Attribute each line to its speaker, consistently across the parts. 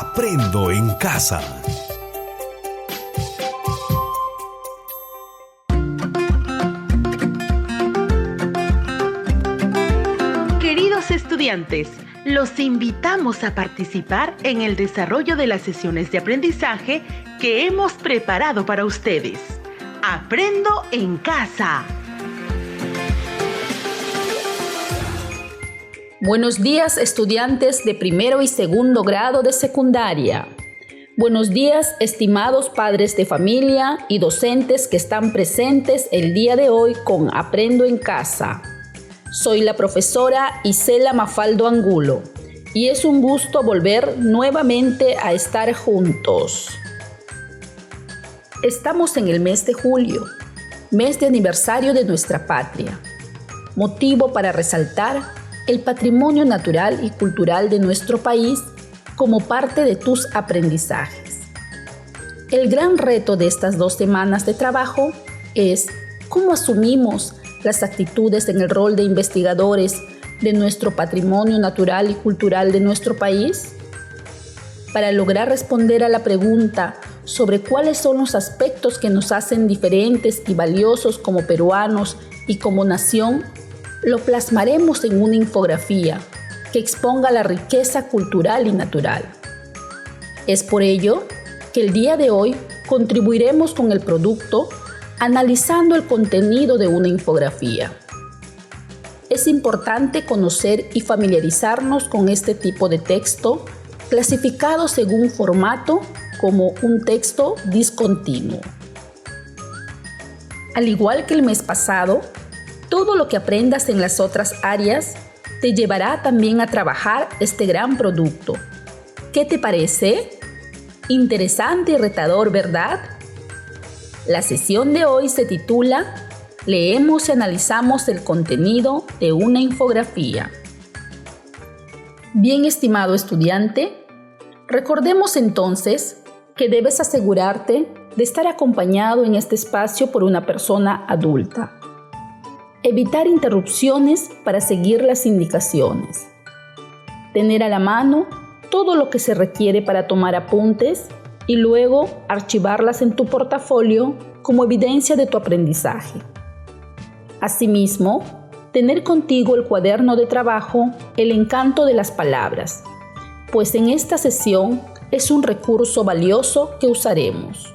Speaker 1: Aprendo en casa.
Speaker 2: Queridos estudiantes, los invitamos a participar en el desarrollo de las sesiones de aprendizaje que hemos preparado para ustedes. Aprendo en casa.
Speaker 3: Buenos días, estudiantes de primero y segundo grado de secundaria. Buenos días, estimados padres de familia y docentes que están presentes el día de hoy con Aprendo en Casa. Soy la profesora Isela Mafaldo Angulo y es un gusto volver nuevamente a estar juntos. Estamos en el mes de julio, mes de aniversario de nuestra patria, motivo para resaltar el patrimonio natural y cultural de nuestro país como parte de tus aprendizajes. El gran reto de estas 2 semanas de trabajo es cómo asumimos las actitudes en el rol de investigadores de nuestro patrimonio natural y cultural de nuestro país. Para lograr responder a la pregunta sobre cuáles son los aspectos que nos hacen diferentes y valiosos como peruanos y como nación, lo plasmaremos en una infografía que exponga la riqueza cultural y natural. Es por ello que el día de hoy contribuiremos con el producto analizando el contenido de una infografía. Es importante conocer y familiarizarnos con este tipo de texto, clasificado según formato como un texto discontinuo. Al igual que el mes pasado, todo lo que aprendas en las otras áreas te llevará también a trabajar este gran producto. ¿Qué te parece? Interesante y retador, ¿verdad? La sesión de hoy se titula Leemos y analizamos el contenido de una infografía. Bien, estimado estudiante, recordemos entonces que debes asegurarte de estar acompañado en este espacio por una persona adulta. Evitar interrupciones para seguir las indicaciones. Tener a la mano todo lo que se requiere para tomar apuntes y luego archivarlas en tu portafolio como evidencia de tu aprendizaje. Asimismo, tener contigo el cuaderno de trabajo El encanto de las palabras, pues en esta sesión es un recurso valioso que usaremos.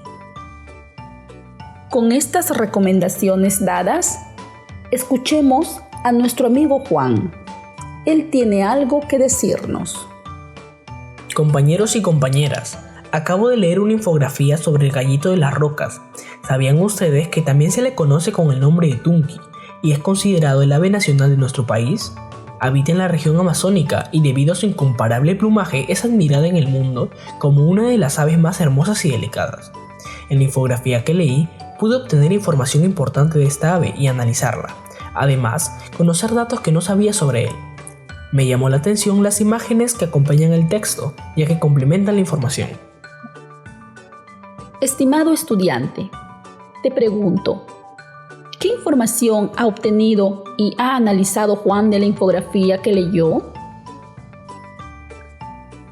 Speaker 3: Con estas recomendaciones dadas, escuchemos a nuestro amigo Juan. Él tiene algo que decirnos.
Speaker 4: Compañeros y compañeras, acabo de leer una infografía sobre el gallito de las rocas. ¿Sabían ustedes que también se le conoce con el nombre de tunqui y es considerado el ave nacional de nuestro país? Habita en la región amazónica y debido a su incomparable plumaje es admirada en el mundo como una de las aves más hermosas y delicadas. En la infografía que leí, pude obtener información importante de esta ave y analizarla. Además, conocer datos que no sabía sobre él. Me llamó la atención las imágenes que acompañan el texto, ya que complementan la información.
Speaker 3: Estimado estudiante, te pregunto, ¿qué información ha obtenido y ha analizado Juan de la infografía que leyó?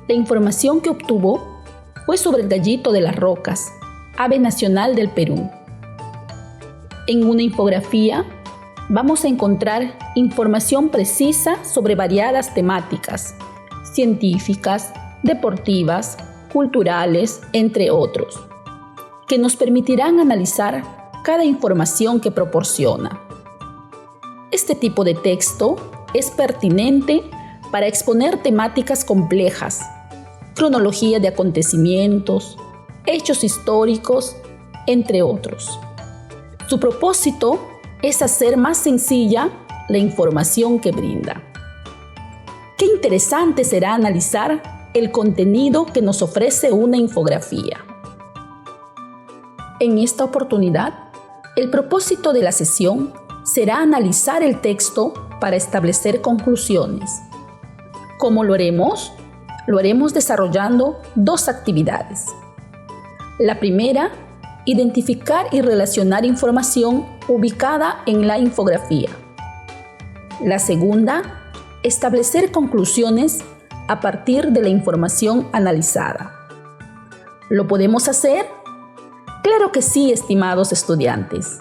Speaker 3: La información que obtuvo fue sobre el gallito de las rocas, ave nacional del Perú. En una infografía vamos a encontrar información precisa sobre variadas temáticas, científicas, deportivas, culturales, entre otros, que nos permitirán analizar cada información que proporciona. Este tipo de texto es pertinente para exponer temáticas complejas, cronología de acontecimientos, hechos históricos, entre otros. Su propósito es hacer más sencilla la información que brinda. Qué interesante será analizar el contenido que nos ofrece una infografía. En esta oportunidad, el propósito de la sesión será analizar el texto para establecer conclusiones. ¿Cómo lo haremos? Lo haremos desarrollando 2 actividades. La primera, identificar y relacionar información ubicada en la infografía. La segunda, establecer conclusiones a partir de la información analizada. ¿Lo podemos hacer? Claro que sí, estimados estudiantes.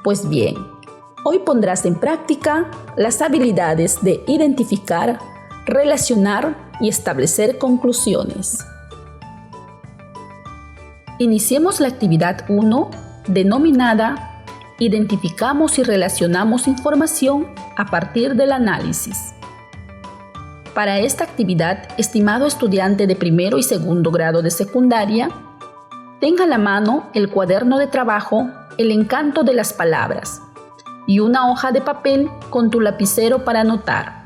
Speaker 3: Pues bien, hoy pondrás en práctica las habilidades de identificar, relacionar y establecer conclusiones. Iniciemos la actividad 1 denominada Identificamos y relacionamos información a partir del análisis. Para esta actividad, estimado estudiante de primero y segundo grado de secundaria, tenga a la mano el cuaderno de trabajo El encanto de las palabras y una hoja de papel con tu lapicero para anotar.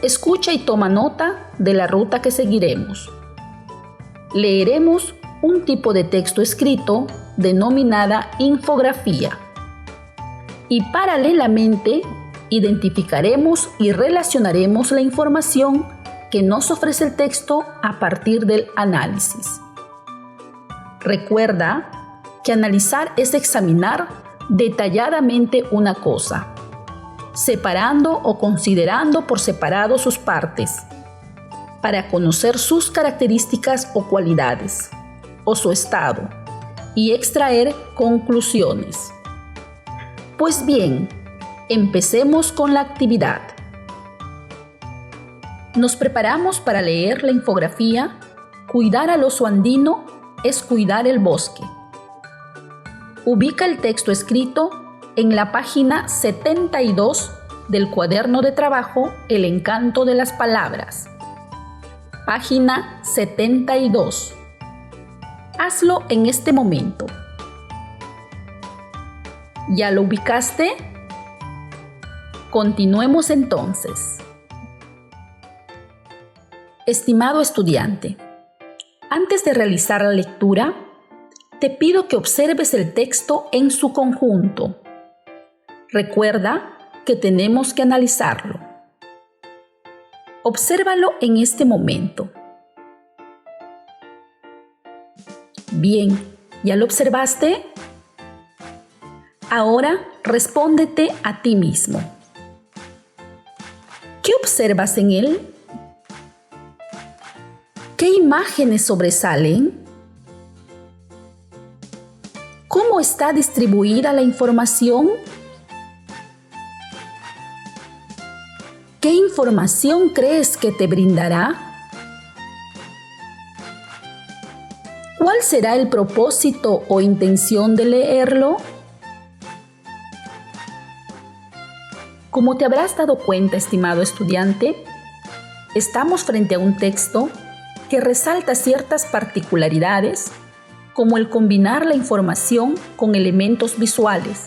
Speaker 3: Escucha y toma nota de la ruta que seguiremos. Leeremos un tipo de texto escrito denominada infografía y paralelamente identificaremos y relacionaremos la información que nos ofrece el texto a partir del análisis. Recuerda que analizar es examinar detalladamente una cosa, separando o considerando por separado sus partes, para conocer sus características o cualidades, o su estado, y extraer conclusiones. Pues bien, empecemos con la actividad. Nos preparamos para leer la infografía Cuidar al oso andino es cuidar el bosque. Ubica el texto escrito en la página 72 del cuaderno de trabajo El encanto de las palabras. Página 72. Hazlo en este momento. ¿Ya lo ubicaste? Continuemos entonces. Estimado estudiante, antes de realizar la lectura, te pido que observes el texto en su conjunto. Recuerda que tenemos que analizarlo. Obsérvalo en este momento. Bien, ¿ya lo observaste? Ahora respóndete a ti mismo. ¿Qué observas en él? ¿Qué imágenes sobresalen? ¿Cómo está distribuida la información? ¿Qué información crees que te brindará? ¿Cuál será el propósito o intención de leerlo? Como te habrás dado cuenta, estimado estudiante, estamos frente a un texto que resalta ciertas particularidades, como el combinar la información con elementos visuales.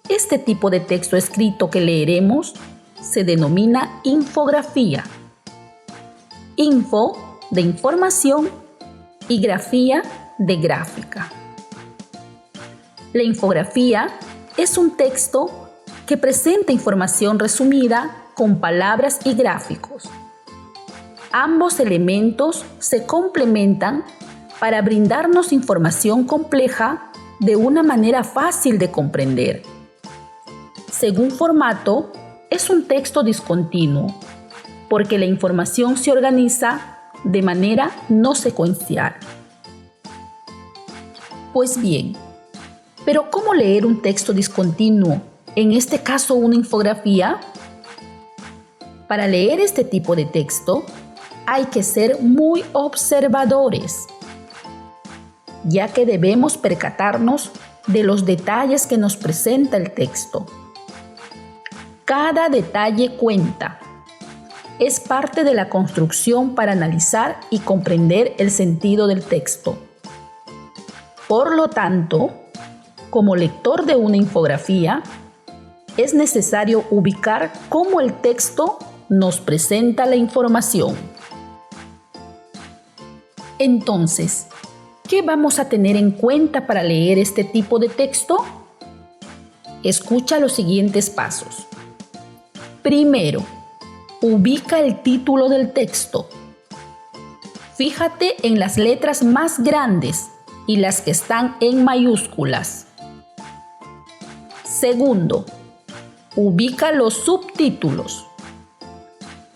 Speaker 3: Este tipo de texto escrito que leeremos se denomina infografía. Info de información y grafía de gráfica. La infografía es un texto que presenta información resumida con palabras y gráficos. Ambos elementos se complementan para brindarnos información compleja de una manera fácil de comprender. Según formato, es un texto discontinuo, porque la información se organiza de manera no secuencial. Pues bien, ¿pero cómo leer un texto discontinuo, en este caso una infografía? Para leer este tipo de texto, hay que ser muy observadores, ya que debemos percatarnos de los detalles que nos presenta el texto. Cada detalle cuenta. Es parte de la construcción para analizar y comprender el sentido del texto. Por lo tanto, como lector de una infografía, es necesario ubicar cómo el texto nos presenta la información. Entonces, ¿qué vamos a tener en cuenta para leer este tipo de texto? Escucha los siguientes pasos. Primero, ubica el título del texto. Fíjate en las letras más grandes y las que están en mayúsculas. Segundo, ubica los subtítulos.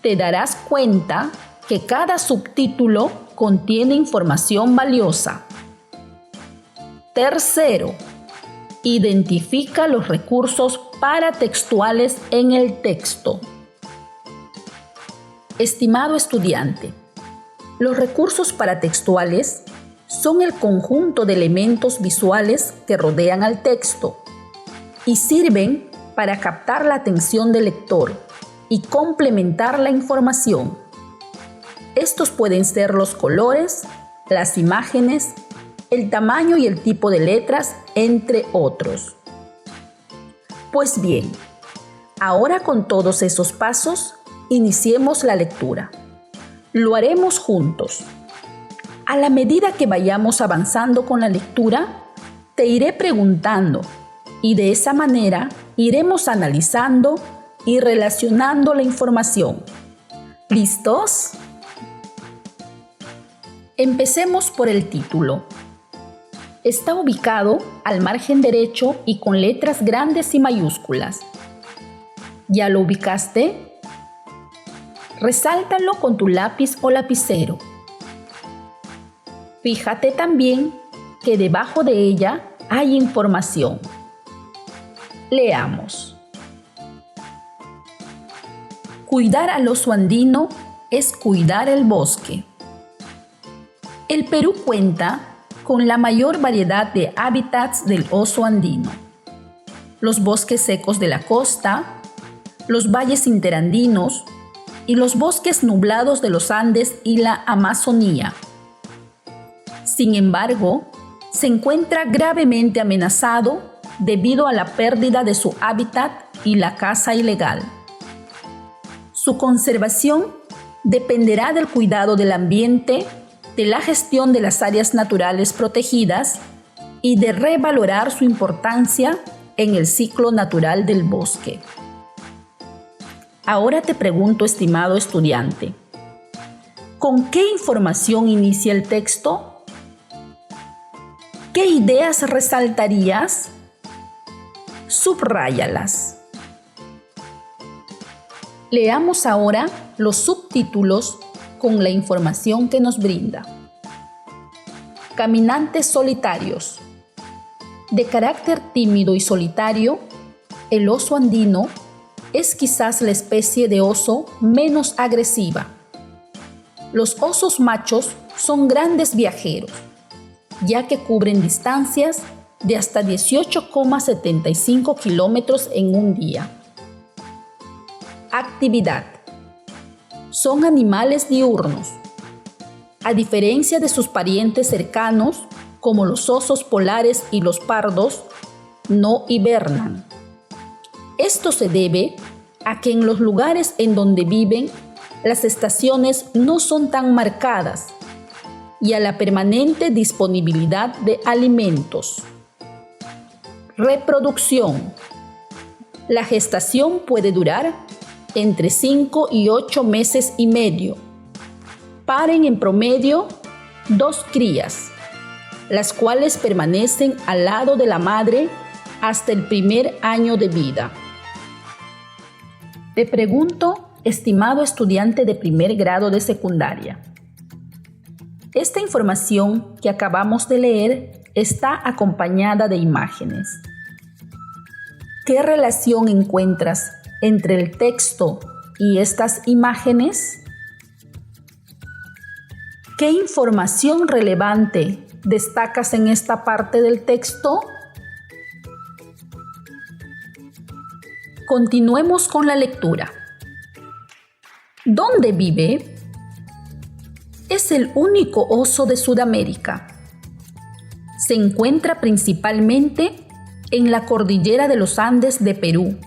Speaker 3: te darás cuenta que cada subtítulo contiene información valiosa. Tercero, identifica los recursos paratextuales en el texto. Estimado estudiante, los recursos paratextuales son el conjunto de elementos visuales que rodean al texto y sirven para captar la atención del lector y complementar la información. Estos pueden ser los colores, las imágenes, el tamaño y el tipo de letras, entre otros. Pues bien, ahora con todos esos pasos, iniciemos la lectura. Lo haremos juntos. A la medida que vayamos avanzando con la lectura, te iré preguntando y de esa manera iremos analizando y relacionando la información. ¿Listos? Empecemos por el título. Está ubicado al margen derecho y con letras grandes y mayúsculas. ¿Ya lo ubicaste? Resáltalo con tu lápiz o lapicero. Fíjate también que debajo de ella hay información. Leamos. Cuidar al oso andino es cuidar el bosque. El Perú cuenta con la mayor variedad de hábitats del oso andino. Los bosques secos de la costa, los valles interandinos y los bosques nublados de los Andes y la Amazonía. Sin embargo, se encuentra gravemente amenazado debido a la pérdida de su hábitat y la caza ilegal. Su conservación dependerá del cuidado del ambiente, de la gestión de las áreas naturales protegidas y de revalorar su importancia en el ciclo natural del bosque. Ahora te pregunto, estimado estudiante, ¿con qué información inicia el texto? ¿Qué ideas resaltarías? Subráyalas. Leamos ahora los subtítulos con la información que nos brinda. Caminantes solitarios. De carácter tímido y solitario, el oso andino es quizás la especie de oso menos agresiva. Los osos machos son grandes viajeros, ya que cubren distancias de hasta 18,75 kilómetros en un día. Actividad. Son animales diurnos. A diferencia de sus parientes cercanos, como los osos polares y los pardos, no hibernan. Esto se debe a que en los lugares en donde viven, las estaciones no son tan marcadas y a la permanente disponibilidad de alimentos. Reproducción. La gestación puede durar entre 5 y 8 meses y medio. Paren en promedio 2 crías, las cuales permanecen al lado de la madre hasta el primer año de vida. Te pregunto, estimado estudiante de primer grado de secundaria, esta información que acabamos de leer está acompañada de imágenes. ¿Qué relación encuentras entre el texto y estas imágenes? ¿Qué información relevante destacas en esta parte del texto? Continuemos con la lectura. ¿Dónde vive? Es el único oso de Sudamérica. Se encuentra principalmente en la cordillera de los Andes de Perú,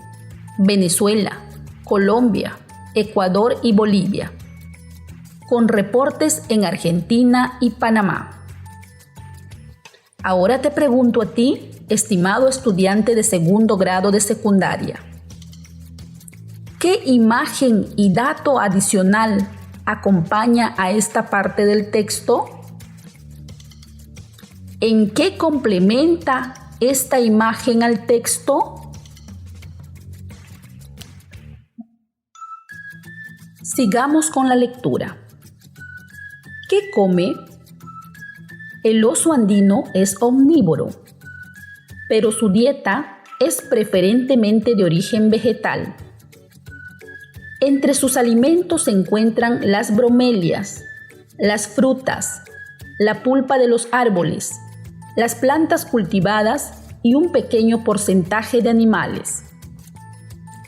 Speaker 3: Venezuela, Colombia, Ecuador y Bolivia, con reportes en Argentina y Panamá. Ahora te pregunto a ti, estimado estudiante de segundo grado de secundaria, ¿qué imagen y dato adicional acompaña a esta parte del texto? ¿En qué complementa esta imagen al texto? Sigamos con la lectura. ¿Qué come? El oso andino es omnívoro, pero su dieta es preferentemente de origen vegetal. Entre sus alimentos se encuentran las bromelias, las frutas, la pulpa de los árboles, las plantas cultivadas y un pequeño porcentaje de animales.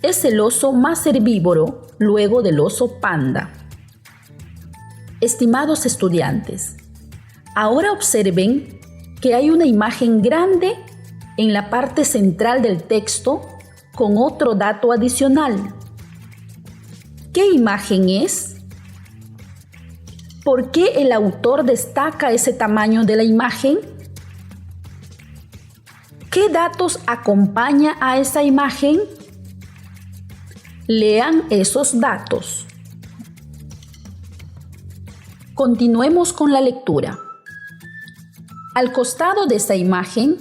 Speaker 3: Es el oso más herbívoro luego del oso panda. Estimados estudiantes, ahora observen que hay una imagen grande en la parte central del texto con otro dato adicional. ¿Qué imagen es? ¿Por qué el autor destaca ese tamaño de la imagen? ¿Qué datos acompaña a esa imagen? Lean esos datos. Continuemos con la lectura. Al costado de esa imagen,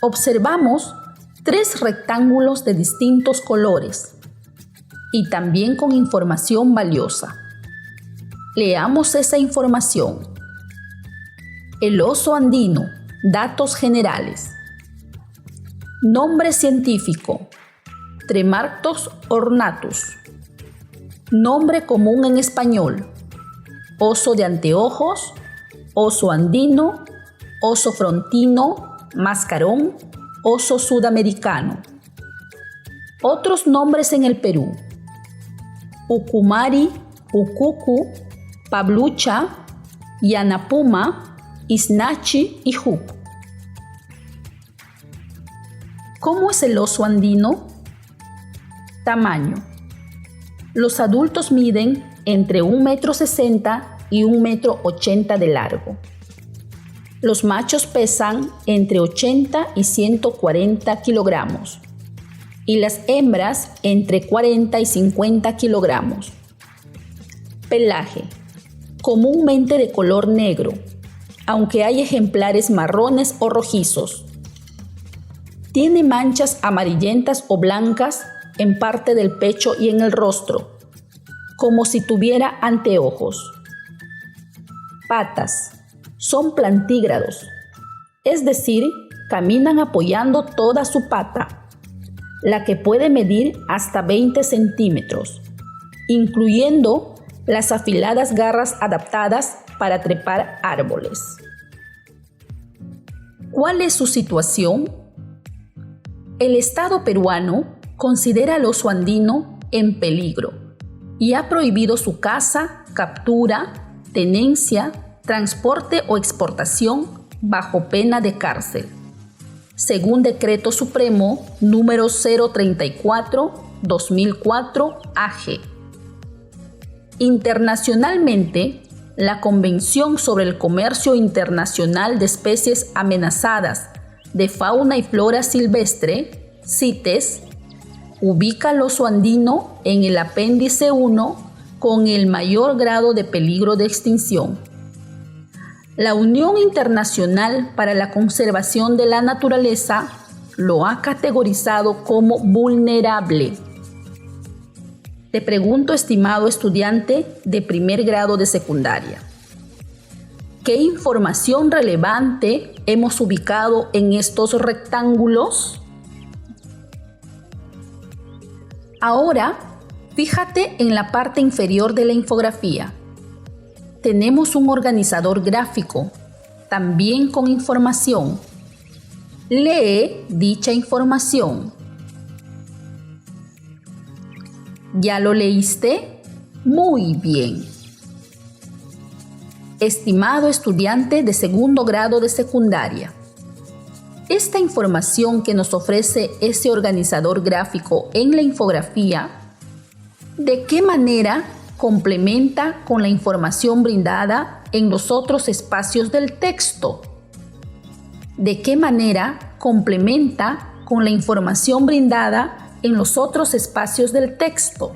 Speaker 3: observamos 3 rectángulos de distintos colores y también con información valiosa. Leamos esa información. El oso andino, datos generales. Nombre científico, Tremarctos ornatus. Nombre común en español, oso de anteojos, oso andino, oso frontino, mascarón, oso sudamericano. Otros nombres en el Perú: ucumari, ucucu, pablucha, yanapuma, isnachi y juc. ¿Cómo es el oso andino? Tamaño. Los adultos miden entre 1,60 m y 1,80 m de largo. Los machos pesan entre 80 y 140 kilogramos y las hembras entre 40 y 50 kilogramos. Pelaje. Comúnmente de color negro, aunque hay ejemplares marrones o rojizos. Tiene manchas amarillentas o blancas en parte del pecho y en el rostro, como si tuviera anteojos. Patas. Son plantígrados, es decir, caminan apoyando toda su pata, la que puede medir hasta 20 centímetros, incluyendo las afiladas garras adaptadas para trepar árboles. ¿Cuál es su situación? El Estado peruano considera al oso andino en peligro y ha prohibido su caza, captura, tenencia, transporte o exportación bajo pena de cárcel, según Decreto Supremo número 034/2004 AG. Internacionalmente, la Convención sobre el Comercio Internacional de Especies Amenazadas de Fauna y Flora Silvestre, CITES, ubica al oso andino en el apéndice 1 con el mayor grado de peligro de extinción. La Unión Internacional para la Conservación de la Naturaleza lo ha categorizado como vulnerable. Te pregunto, estimado estudiante de primer grado de secundaria, ¿qué información relevante hemos ubicado en estos rectángulos? Ahora, fíjate en la parte inferior de la infografía. Tenemos un organizador gráfico, también con información. Lee dicha información. ¿Ya lo leíste? Muy bien. Estimado estudiante de segundo grado de secundaria, esta información que nos ofrece ese organizador gráfico en la infografía, ¿de qué manera complementa con la información brindada en los otros espacios del texto? ¿De qué manera complementa con la información brindada en los otros espacios del texto?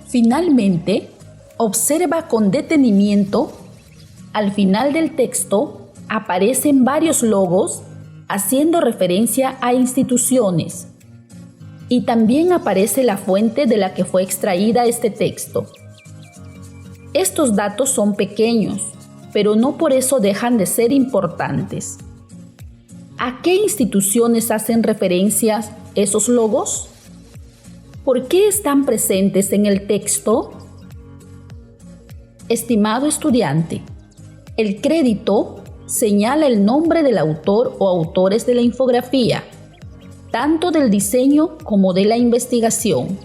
Speaker 3: Finalmente, observa con detenimiento. Al final del texto aparecen varios logos haciendo referencia a instituciones. y también aparece la fuente de la que fue extraída este texto. Estos datos son pequeños, pero no por eso dejan de ser importantes. ¿A qué instituciones hacen referencias esos logos? ¿Por qué están presentes en el texto? Estimado estudiante, el crédito señala el nombre del autor o autores de la infografía, tanto del diseño como de la investigación.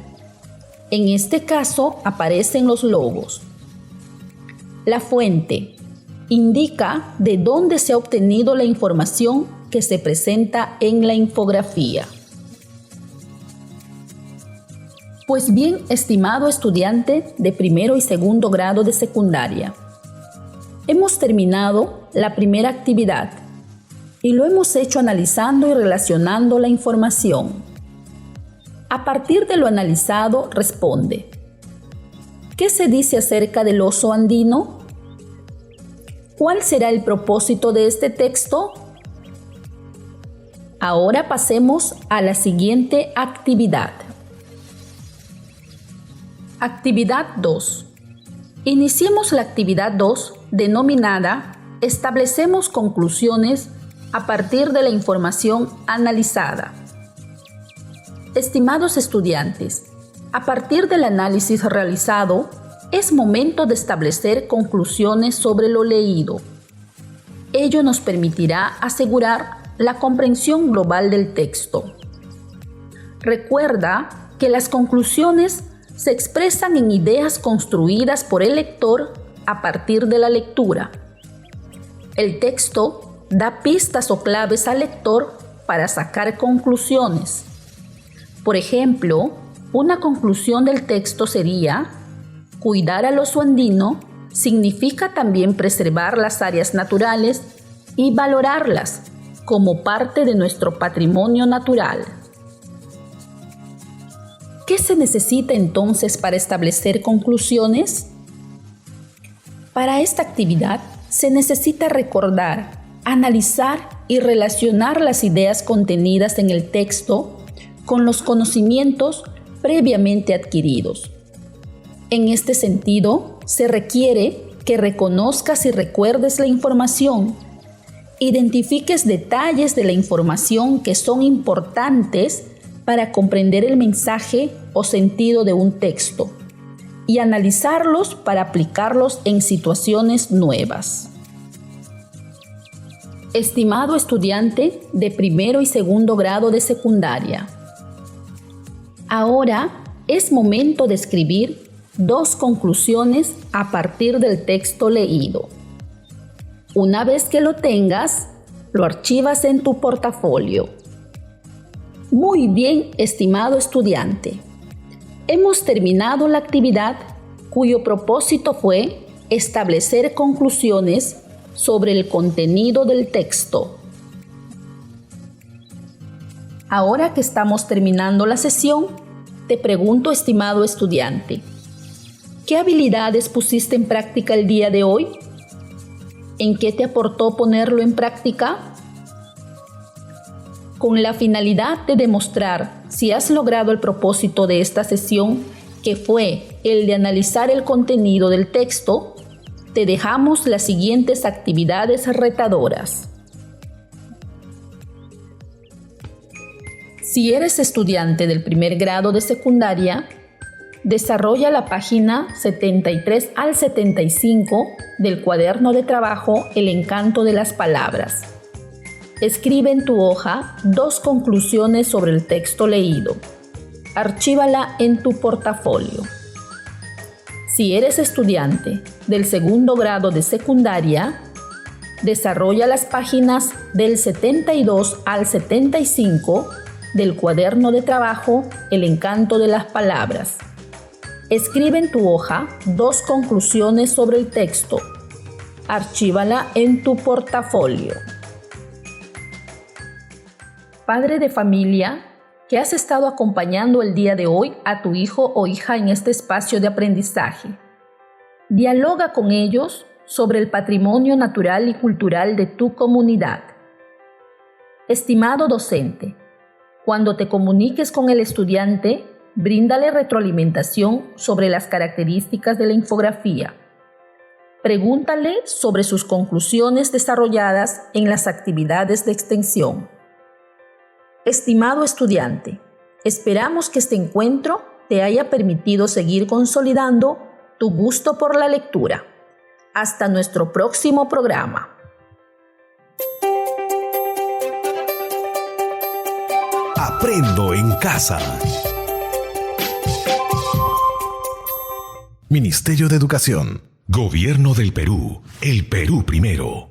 Speaker 3: En este caso aparecen los logos. La fuente indica de dónde se ha obtenido la información que se presenta en la infografía. Pues bien, estimado estudiante de primero y segundo grado de secundaria, hemos terminado la primera actividad y lo hemos hecho analizando y relacionando la información. A partir de lo analizado, responde: ¿qué se dice acerca del oso andino? ¿Cuál será el propósito de este texto? Ahora pasemos a la siguiente actividad. Actividad 2. Iniciemos la actividad 2 denominada Establecemos conclusiones a partir de la información analizada. Estimados estudiantes, a partir del análisis realizado, es momento de establecer conclusiones sobre lo leído. Ello nos permitirá asegurar la comprensión global del texto. Recuerda que las conclusiones se expresan en ideas construidas por el lector a partir de la lectura. El texto da pistas o claves al lector para sacar conclusiones. Por ejemplo, una conclusión del texto sería: cuidar al oso andino significa también preservar las áreas naturales y valorarlas como parte de nuestro patrimonio natural. ¿Qué se necesita entonces para establecer conclusiones? Para esta actividad se necesita recordar, analizar y relacionar las ideas contenidas en el texto con los conocimientos previamente adquiridos. En este sentido, se requiere que reconozcas y recuerdes la información, identifiques detalles de la información que son importantes para comprender el mensaje o sentido de un texto y analizarlos para aplicarlos en situaciones nuevas. Estimado estudiante de primero y segundo grado de secundaria, ahora es momento de escribir 2 conclusiones a partir del texto leído. Una vez que lo tengas, lo archivas en tu portafolio. Muy bien, estimado estudiante. Hemos terminado la actividad cuyo propósito fue establecer conclusiones sobre el contenido del texto. Ahora que estamos terminando la sesión, te pregunto, estimado estudiante, ¿qué habilidades pusiste en práctica el día de hoy? ¿En qué te aportó ponerlo en práctica? Con la finalidad de demostrar si has logrado el propósito de esta sesión, que fue el de analizar el contenido del texto, te dejamos las siguientes actividades retadoras. Si eres estudiante del primer grado de secundaria, desarrolla la página 73 al 75 del cuaderno de trabajo El encanto de las palabras. Escribe en tu hoja 2 conclusiones sobre el texto leído. Archívala en tu portafolio. Si eres estudiante del segundo grado de secundaria, desarrolla las páginas del 72 al 75 del cuaderno de trabajo El encanto de las palabras. Escribe en tu hoja 2 conclusiones sobre el texto. Archívala en tu portafolio. Padre de familia, que has estado acompañando el día de hoy a tu hijo o hija en este espacio de aprendizaje. Dialoga con ellos sobre el patrimonio natural y cultural de tu comunidad. Estimado docente, Cuando te comuniques con el estudiante, bríndale retroalimentación sobre las características de la infografía. Pregúntale sobre sus conclusiones desarrolladas en las actividades de extensión. Estimado estudiante, esperamos que este encuentro te haya permitido seguir consolidando tu gusto por la lectura. Hasta nuestro próximo programa.
Speaker 1: Aprendo en casa. Ministerio de Educación. Gobierno del Perú. El Perú primero.